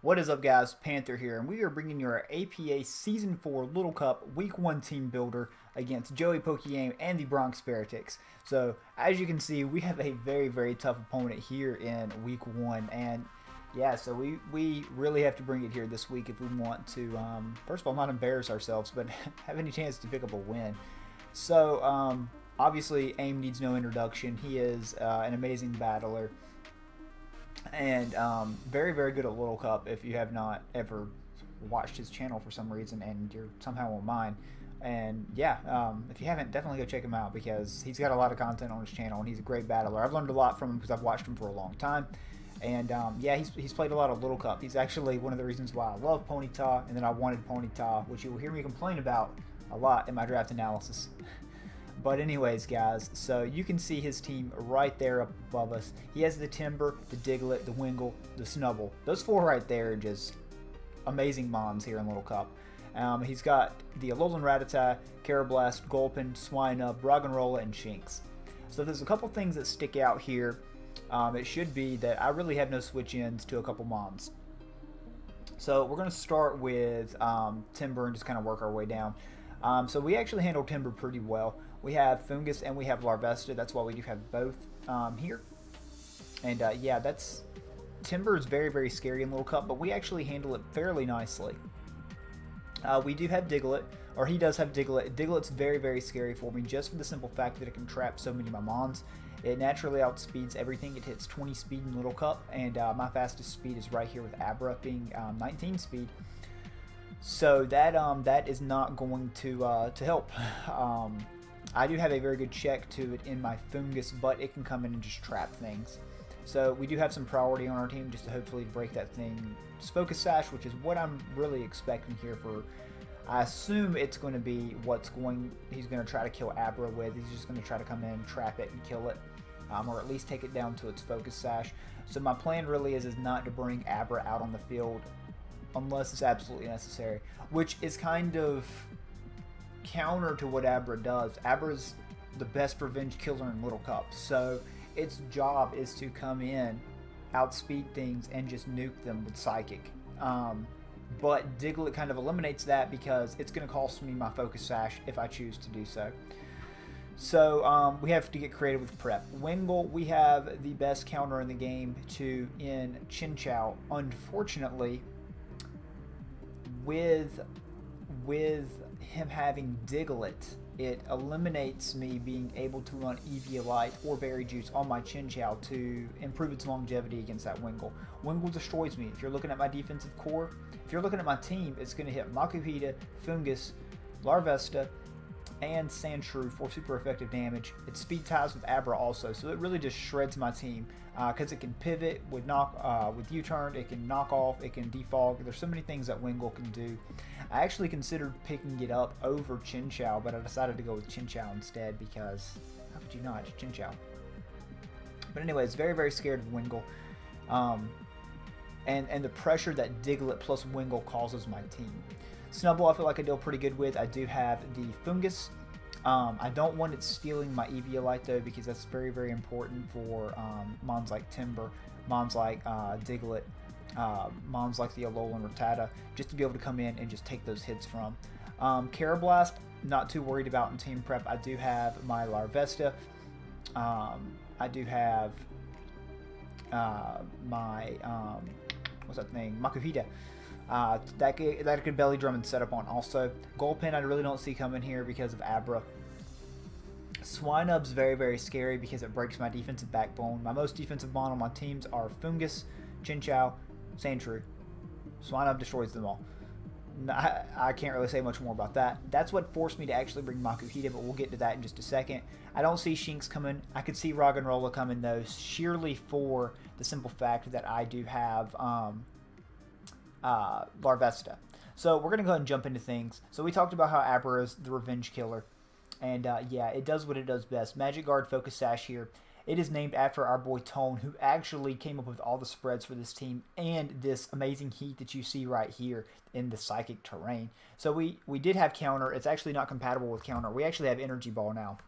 What is up, guys? Panther here, and we are bringing you our APA Season 4 Little Cup Week 1 Team Builder against Joey PokeaimMD and the Bronx Beartics. So, as you can see, we have a very tough opponent here in Week 1, and yeah, so we really have to bring it here this week if we want to, first of all, not embarrass ourselves, but have any chance to pick up a win. So, obviously, AIM needs no introduction. He is an amazing battler. And very good at Little Cup if you have not ever watched his channel for some reason and you're somehow on mine. And yeah, if you haven't, definitely go check him out because he's got a lot of content on his channel and he's a great battler. I've learned a lot from him because I've watched him for a long time. And yeah, he's played a lot of Little Cup. He's actually one of the reasons why I love Ponyta and then I wanted Ponyta, which you will hear me complain about a lot in my draft analysis. But anyways, guys, so you can see his team right there up above us. He has the Timber, the Diglett, the Wingull, the Snubbull. Those four right there are just amazing mons here in Little Cup. He's got the Alolan Rattata, Karrablast, Gulpin, Swinub, Roggenrola, and Shinx. So there's a couple things that stick out here. It should be that I really have no switch-ins to a couple mons. So we're going to start with Timber and just kind of work our way down. So we actually handle Timber pretty well. We have Fungus and we have Larvesta. That's why we do have both here. And yeah, that's Timber is very scary in Little Cup, but we actually handle it fairly nicely. We do have Diglett, or he does have Diglett. Diglett's very scary for me just for the simple fact that it can trap so many of my mons. It naturally outspeeds everything. It hits 20 speed in Little Cup, and my fastest speed is right here with Abra being 19 speed. So that is not going to help. I do have a very good check to it in my Fungus, but it can come in and just trap things. So we do have some priority on our team just to hopefully break that thing's Focus Sash, which is what I'm really expecting here for. I assume it's going to be he's going to try to kill Abra with. He's just going to try to come in, trap it, and kill it. Or at least take it down to its Focus Sash. So my plan really is not to bring Abra out on the field unless it's absolutely necessary, which is kind of counter to what Abra does. Abra's the best revenge killer in Little Cup, so its job is to come in, outspeed things, and just nuke them with Psychic. But Diglett kind of eliminates that because it's going to cost me my Focus Sash if I choose to do so. So we have to get creative with prep. Wingull, we have the best counter in the game in Chinchou. Unfortunately, with him having Diglett, it eliminates me being able to run Eviolite or Berry Juice on my Chinchou to improve its longevity against that Wingull. Wingull destroys me. If you're looking at my defensive core, if you're looking at my team, it's going to hit Makuhita, Fungus, Larvesta, and Sandshrew for super effective damage. It speed ties with Abra also, so it really just shreds my team because it can pivot with U-turn, it can knock off, it can defog. There's so many things that Wingull can do. I actually considered picking it up over Chinchou, but I decided to go with Chinchou instead because how could you not? It's Chinchou. But anyways, very scared of Wingull. And the pressure that Diglett plus Wingull causes my team. Snubbull I feel like I deal pretty good with. I do have the Fungus. I don't want it stealing my Eviolite though because that's very important for mons like Timber, mons like Diglett, mons like the Alolan Rattata, just to be able to come in and just take those hits from. Karrablast, not too worried about in team prep. I do have my Larvesta. I do have my what's that thing? Makuhita. That could belly drum and set up on also. Gulpin I really don't see coming here because of Abra. Swinub's very scary because it breaks my defensive backbone. My most defensive mon on my teams are Fungus, Chinchou, Sandshrew. Swinub destroys them all. I can't really say much more about that. That's what forced me to actually bring Makuhita, but we'll get to that in just a second. I don't see Shinx coming. I could see Roggenrola coming though, sheerly for the simple fact that I do have Larvesta. So we're going to go ahead and jump into things. So we talked about how Abra is the revenge killer. And yeah, it does what it does best. Magic Guard Focus Sash here. It is named after our boy Tone, who actually came up with all the spreads for this team and this amazing heat that you see right here in the Psychic terrain. So we did have counter. It's actually not compatible with counter. We actually have Energy Ball now.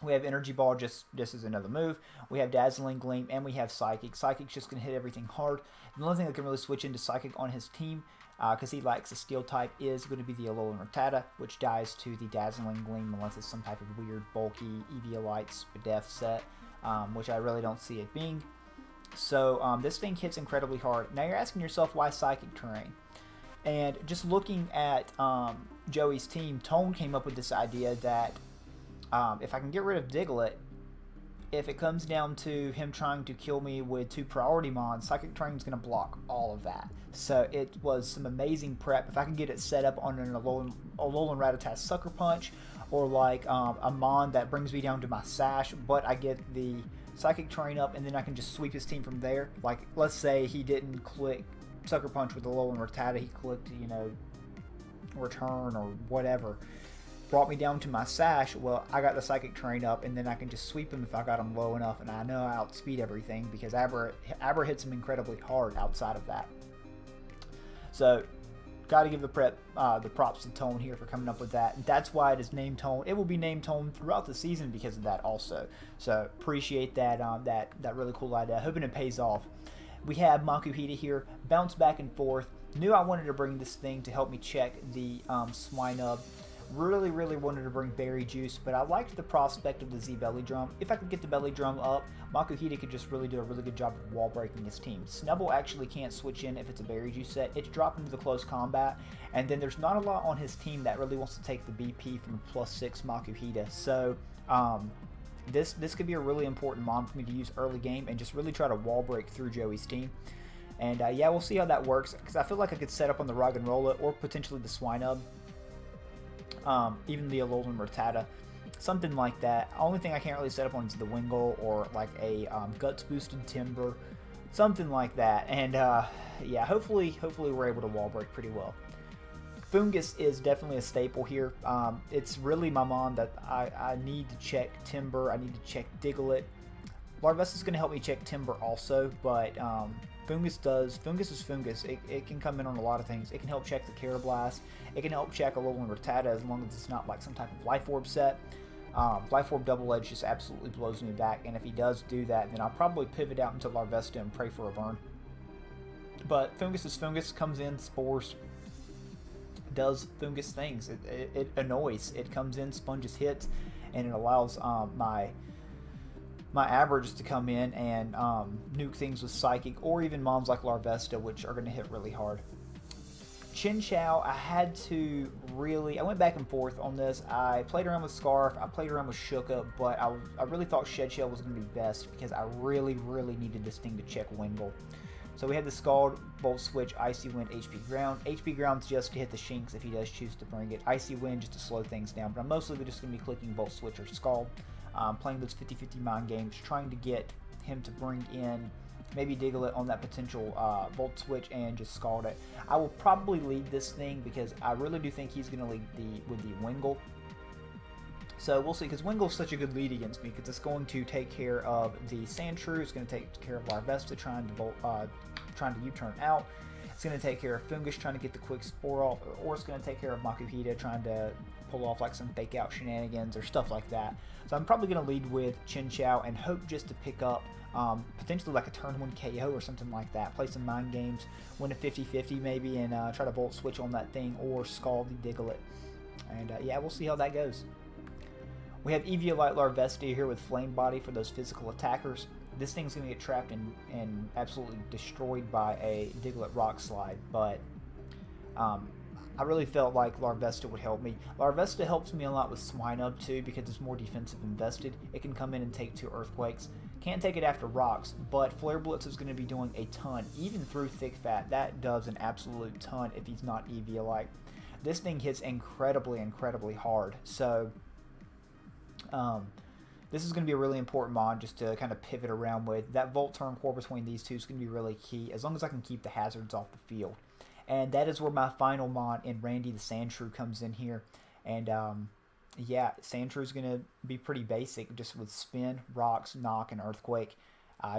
We have Energy Ball just as another move. We have Dazzling Gleam, and we have Psychic. Psychic's just going to hit everything hard. The only thing that can really switch into Psychic on his team, because he likes a Steel type, is going to be the Alolan Rattata, which dies to the Dazzling Gleam unless it's some type of weird, bulky Eviolite Spadef set, which I really don't see it being. So this thing hits incredibly hard. Now you're asking yourself, why Psychic terrain? And just looking at Joey's team, Tone came up with this idea that if I can get rid of Diglett, if it comes down to him trying to kill me with 2 priority mons, Psychic Terrain is going to block all of that. So it was some amazing prep. If I can get it set up on an Alolan Rattata Sucker Punch, or like a mon that brings me down to my Sash, but I get the Psychic Terrain up, and then I can just sweep his team from there. Like, let's say he didn't click Sucker Punch with Alolan Rattata, he clicked, you know, Return or whatever. Brought me down to my Sash. Well, I got the Psychic Terrain up, and then I can just sweep him if I got him low enough, and I know I outspeed everything because Aber hits him incredibly hard outside of that. So, got to give the props to Tone here for coming up with that. And that's why it is named Tone. It will be named Tone throughout the season because of that also. So, appreciate that that really cool idea. Hoping it pays off. We have Makuhita here, bounce back and forth. Knew I wanted to bring this thing to help me check the Swinub. Really wanted to bring Berry Juice, but I liked the prospect of the Z Belly Drum. If I could get the Belly Drum up, Makuhita could just really do a really good job of wall breaking his team. Snubbull actually can't switch in if it's a Berry Juice set. It's dropped into the close combat, and then there's not a lot on his team that really wants to take the BP from a +6 Makuhita. So this could be a really important mon for me to use early game and just really try to wall break through Joey's team. And yeah, we'll see how that works, because I feel like I could set up on the Roggenrola or potentially the Swinub. Even the Alolan Rattata, something like that. Only thing I can't really set up on is the Wingull or like a Guts boosted Timber, something like that. And yeah, hopefully we're able to wall break pretty well. Fungus is definitely a staple here. It's really my mon that I need to check Timber. I need to check Diglett. Larvesta is going to help me check Timber also, but Fungus is Fungus. It can come in on a lot of things. It can help check the Carablast. It can help check a Alolan Rattata as long as it's not like some type of Life Orb set. Life Orb Double Edge just absolutely blows me back, and if he does do that, then I'll probably pivot out into Larvesta and pray for a burn. But Fungus is Fungus, comes in, spores, does Fungus things. It annoys. It comes in, sponges hits, and it allows my Aber just to come in and nuke things with Psychic, or even mons like Larvesta, which are going to hit really hard. Chinchou, I went back and forth on this. I played around with Scarf, I played around with Shuka, but I really thought Shed Shell was going to be best because I really needed this thing to check Wingull. So we had the Scald, Volt Switch, Icy Wind, HP Ground. HP Ground's just to hit the Shinx if he does choose to bring it. Icy Wind just to slow things down, but I'm mostly just going to be clicking Volt Switch or Scald. Playing those 50-50 mind games, trying to get him to bring in maybe Diglett on that potential Volt Switch and just Scald it. I will probably lead this thing because I really do think he's going to lead with the Wingull. So we'll see, because Wingull's such a good lead against me, because it's going to take care of the Sandshrew, it's going to take care of Larvesta trying to U-turn out. It's going to take care of Fungus trying to get the quick Spore off, or it's going to take care of Makuhita trying to pull off like some fake out shenanigans or stuff like that. So I'm probably going to lead with Chinchou and hope just to pick up potentially like a turn 1 KO or something like that. Play some mind games, win a 50-50 maybe, and try to Volt Switch on that thing or Scald the Diglett. And yeah, we'll see how that goes. We have Eviolite Larvesta here with Flame Body for those physical attackers. This thing's going to get trapped and absolutely destroyed by a Diglett Rock Slide, but I really felt like Larvesta would help me. Larvesta helps me a lot with Swinub too because it's more defensive invested. It can come in and take 2 Earthquakes. Can't take it after rocks, but Flare Blitz is going to be doing a ton, even through Thick Fat. That does an absolute ton if he's not Eviolite. This thing hits incredibly hard, so this is going to be a really important mod just to kind of pivot around with. That Volt Turn core between these two is going to be really key, as long as I can keep the hazards off the field. And that is where my final mod in Randy the Sandshrew comes in here. And yeah, Sandshrew is going to be pretty basic, just with Spin, Rocks, Knock, and Earthquake.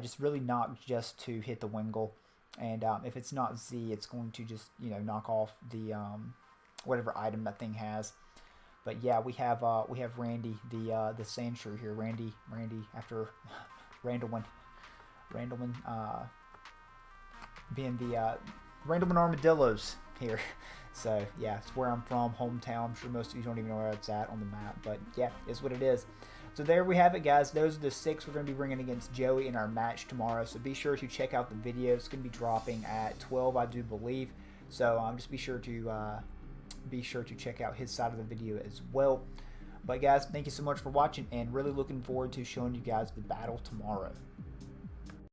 Just really knock just to hit the Wingull. And if it's not Z, it's going to just, knock off the whatever item that thing has. But yeah, we have Randy, the sand shrew here. Randy after Randleman being the Randleman Armadillos here. So yeah, it's where I'm from, hometown. I'm sure most of you don't even know where it's at on the map, but yeah, it's what it is. So there we have it, guys. Those are the 6 we're going to be bringing against Joey in our match tomorrow. So be sure to check out the video. It's going to be dropping at 12, I do believe. So just be sure to check out his side of the video as well. But guys, thank you so much for watching, and really looking forward to showing you guys the battle tomorrow.